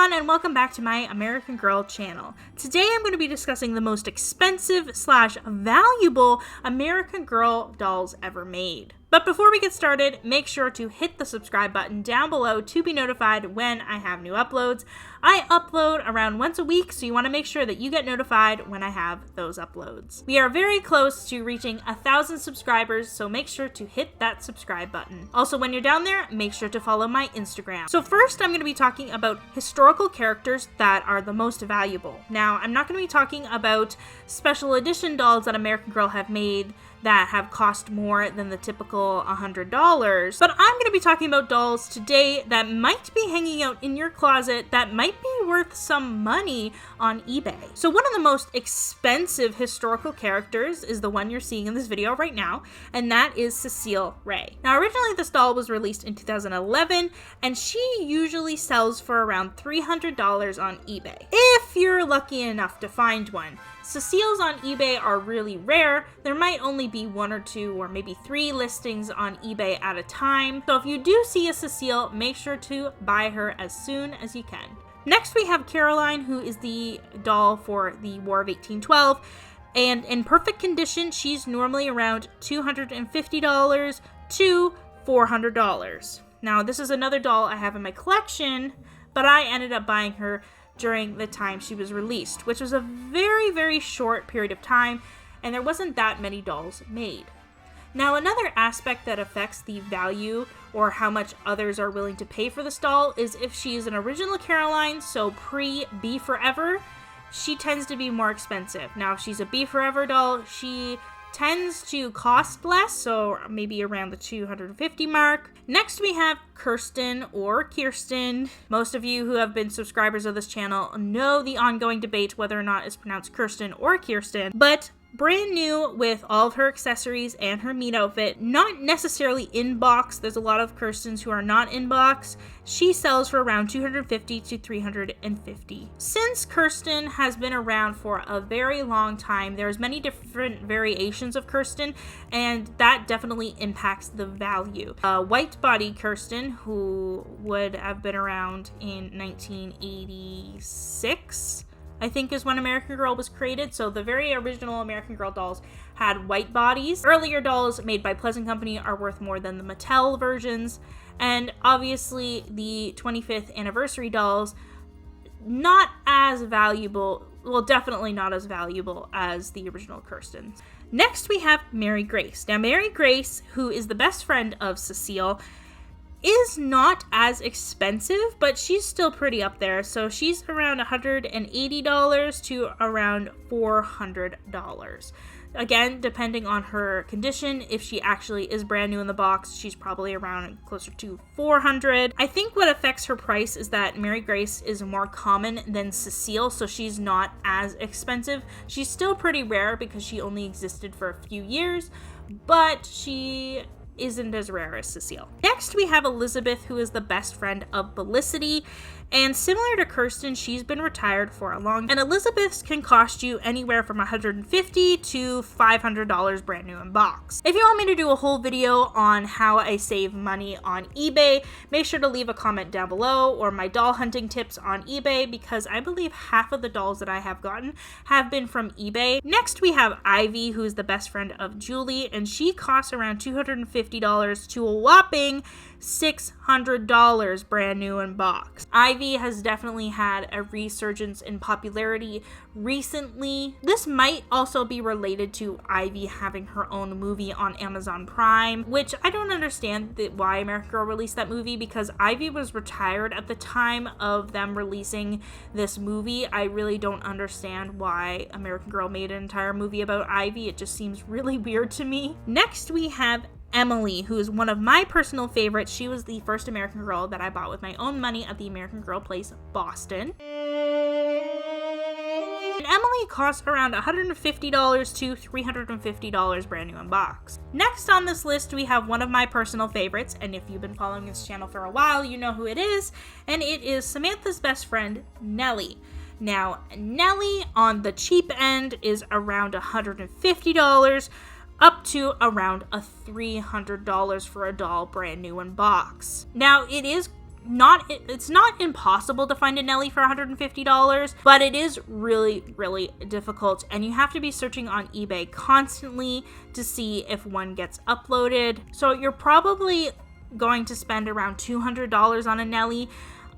everyone, and welcome back to my American Girl channel. Today I'm going to be discussing the most expensive / valuable American Girl dolls ever made. But before we get started, make sure to hit the subscribe button down below to be notified when I have new uploads. I upload around once a week, so you want to make sure that you get notified when I have those uploads. We are very close to reaching 1,000 subscribers, so make sure to hit that subscribe button. Also, when you're down there, make sure to follow my Instagram. So first, I'm going to be talking about historical characters that are the most valuable. Now, I'm not going to be talking about special edition dolls that American Girl have made that have cost more than the typical $100, but I'm going to be talking about dolls today that might be hanging out in your closet that might be worth some money on eBay. So one of the most expensive historical characters is the one you're seeing in this video right now, and that is Cecile Ray. Now originally this doll was released in 2011, and she usually sells for around $300 on eBay, if you're lucky enough to find one. Cecile's on eBay are really rare. There might only be 1 or 2 or maybe 3 listings on eBay at a time. So if you do see a Cecile, make sure to buy her as soon as you can. Next we have Caroline, who is the doll for the War of 1812. And in perfect condition, she's normally around $250 to $400. Now this is another doll I have in my collection, but I ended up buying her during the time she was released, which was a very, very short period of time, and there wasn't that many dolls made. Now, another aspect that affects the value or how much others are willing to pay for this doll is if she is an original Caroline, so pre-Be Forever, she tends to be more expensive. Now, if she's a Be Forever doll, she tends to cost less, so maybe around the $250 mark. Next we have Kirsten or Kirsten. Most of you who have been subscribers of this channel know the ongoing debate whether or not it's pronounced Kirsten or Kirsten, but brand new with all of her accessories and her meat outfit, not necessarily in box. There's a lot of Kirstens who are not in box. She sells for around $250 to $350. Since Kirsten has been around for a very long time, there's many different variations of Kirsten, and that definitely impacts the value. White body Kirsten, who would have been around in 1986, I think is when American Girl was created. So the very original American Girl dolls had white bodies. Earlier dolls made by Pleasant Company are worth more than the Mattel versions. And obviously the 25th anniversary dolls, not as valuable, well, definitely not as valuable as the original Kirstens. Next we have Mary Grace. Now Mary Grace, who is the best friend of Cecile, is not as expensive, but she's still pretty up there. So she's around $180 to around $400. Again, depending on her condition, if she actually is brand new in the box, she's probably around closer to $400. I think what affects her price is that Mary Grace is more common than Cecile, so she's not as expensive. She's still pretty rare because she only existed for a few years, but she isn't as rare as Cecile. Next we have Elizabeth, who is the best friend of Felicity, and similar to Kirsten, she's been retired for a long time, and Elizabeth's can cost you anywhere from $150 to $500 brand new in box. If you want me to do a whole video on how I save money on eBay, make sure to leave a comment down below, or my doll hunting tips on eBay, because I believe half of the dolls that I have gotten have been from eBay. Next we have Ivy, who is the best friend of Julie, and she costs around $250 to a whopping $600 brand new in box. Ivy has definitely had a resurgence in popularity recently. This might also be related to Ivy having her own movie on Amazon Prime, which I don't understand why American Girl released that movie, because Ivy was retired at the time of them releasing this movie. I really don't understand why American Girl made an entire movie about Ivy. It just seems really weird to me. Next we have Emily, who is one of my personal favorites. She was the first American Girl that I bought with my own money at the American Girl Place, Boston. And Emily costs around $150 to $350 brand new in box. Next on this list, we have one of my personal favorites, and if you've been following this channel for a while, you know who it is, and it is Samantha's best friend, Nelly. Now, Nelly on the cheap end is around $150, up to around $300 for a doll brand new in box. Now, it is it's not impossible to find a Nelly for $150, but it is really, really difficult, and you have to be searching on eBay constantly to see if one gets uploaded. So you're probably going to spend around $200 on a Nelly.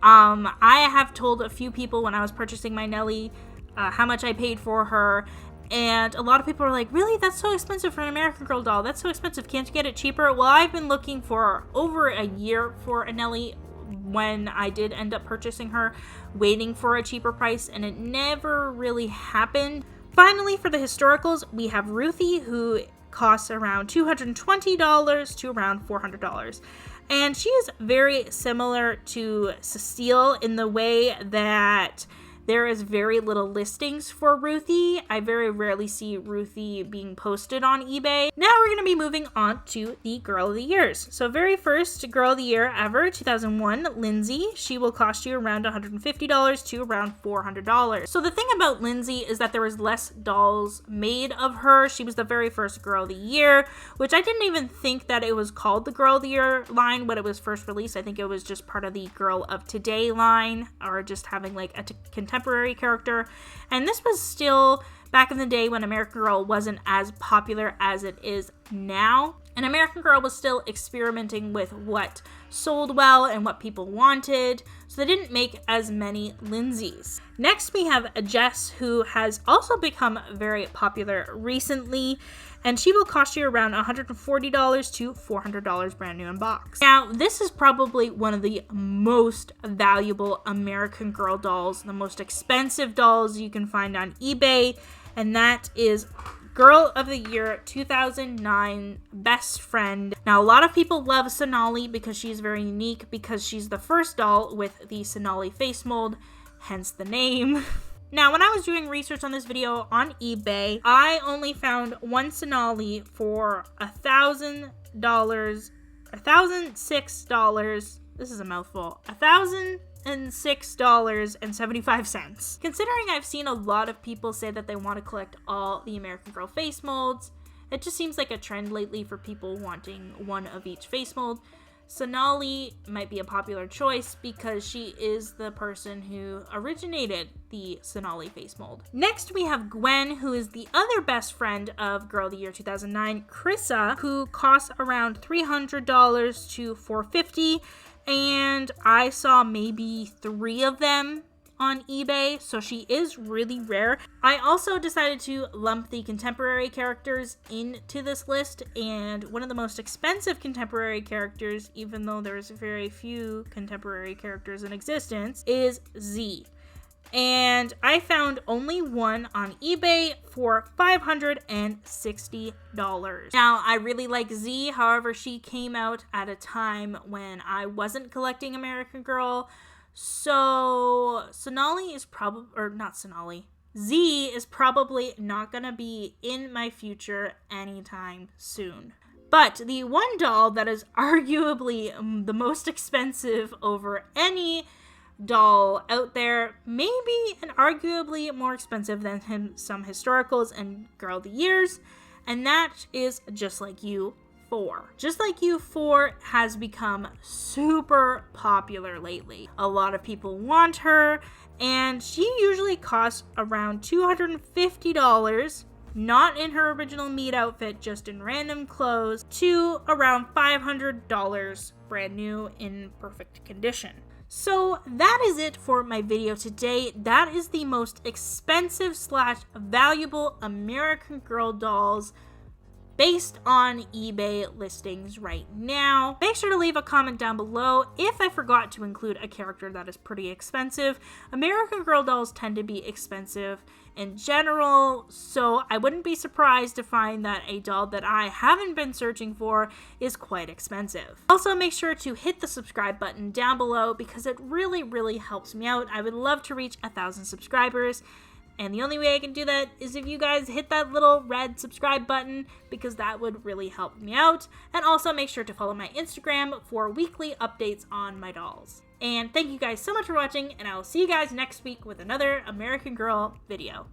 I have told a few people when I was purchasing my Nelly how much I paid for her, and a lot of people are like, really? That's so expensive for an American Girl doll. That's so expensive. Can't you get it cheaper? Well, I've been looking for over a year for a Nelly when I did end up purchasing her, waiting for a cheaper price, and it never really happened. Finally, for the historicals, we have Ruthie, who costs around $220 to around $400. And she is very similar to Cecile in the way that there is very little listings for Ruthie. I very rarely see Ruthie being posted on eBay. Now we're going to be moving on to the Girl of the Years. So very first Girl of the Year ever, 2001, Lindsay. She will cost you around $150 to around $400. So the thing about Lindsay is that there was less dolls made of her. She was the very first Girl of the Year, which I didn't even think that it was called the Girl of the Year line when it was first released. I think it was just part of the Girl of Today line, or just having like a contemporary character. And this was still back in the day when American Girl wasn't as popular as it is now. And American Girl was still experimenting with what sold well and what people wanted, so they didn't make as many Lindsays. Next, we have Jess, who has also become very popular recently, and she will cost you around $140 to $400 brand new in box. Now, this is probably one of the most valuable American Girl dolls, the most expensive dolls you can find on eBay, and that is Girl of the Year 2009 Best Friend. Now, a lot of people love Sonali because she's very unique, because she's the first doll with the Sonali face mold, hence the name. Now, when I was doing research on this video on eBay, I only found one Sonali for $1,006. This is a mouthful. $1,006.75. Considering I've seen a lot of people say that they want to collect all the American Girl face molds, it just seems like a trend lately for people wanting one of each face mold. Sonali might be a popular choice because she is the person who originated the Sonali face mold. Next, we have Gwen, who is the other best friend of Girl of the Year 2009, Krissa, who costs around $300 to $450, and I saw maybe 3 of them on eBay, so she is really rare. I also decided to lump the contemporary characters into this list, and one of the most expensive contemporary characters, even though there's very few contemporary characters in existence, is Z. And I found only one on eBay for $560. Now, I really like Z, however, she came out at a time when I wasn't collecting American Girl, so Sonali is probably, or not Sonali, Z is probably not gonna be in my future anytime soon. But the one doll that is arguably the most expensive over any doll out there, maybe and arguably more expensive than some historicals and Girl of the Years, and that is Just Like You 4. Just Like You 4 has become super popular lately. A lot of people want her, and she usually costs around $250, not in her original meat outfit, just in random clothes, to around $500 brand new in perfect condition. So that is it for my video today. That is the most expensive / valuable American Girl dolls based on eBay listings right now. Make sure to leave a comment down below if I forgot to include a character that is pretty expensive. American Girl dolls tend to be expensive in general, so I wouldn't be surprised to find that a doll that I haven't been searching for is quite expensive. Also, make sure to hit the subscribe button down below because it really, really helps me out. I would love to reach 1,000 subscribers. And the only way I can do that is if you guys hit that little red subscribe button, because that would really help me out. And also make sure to follow my Instagram for weekly updates on my dolls. And thank you guys so much for watching, and I will see you guys next week with another American Girl video.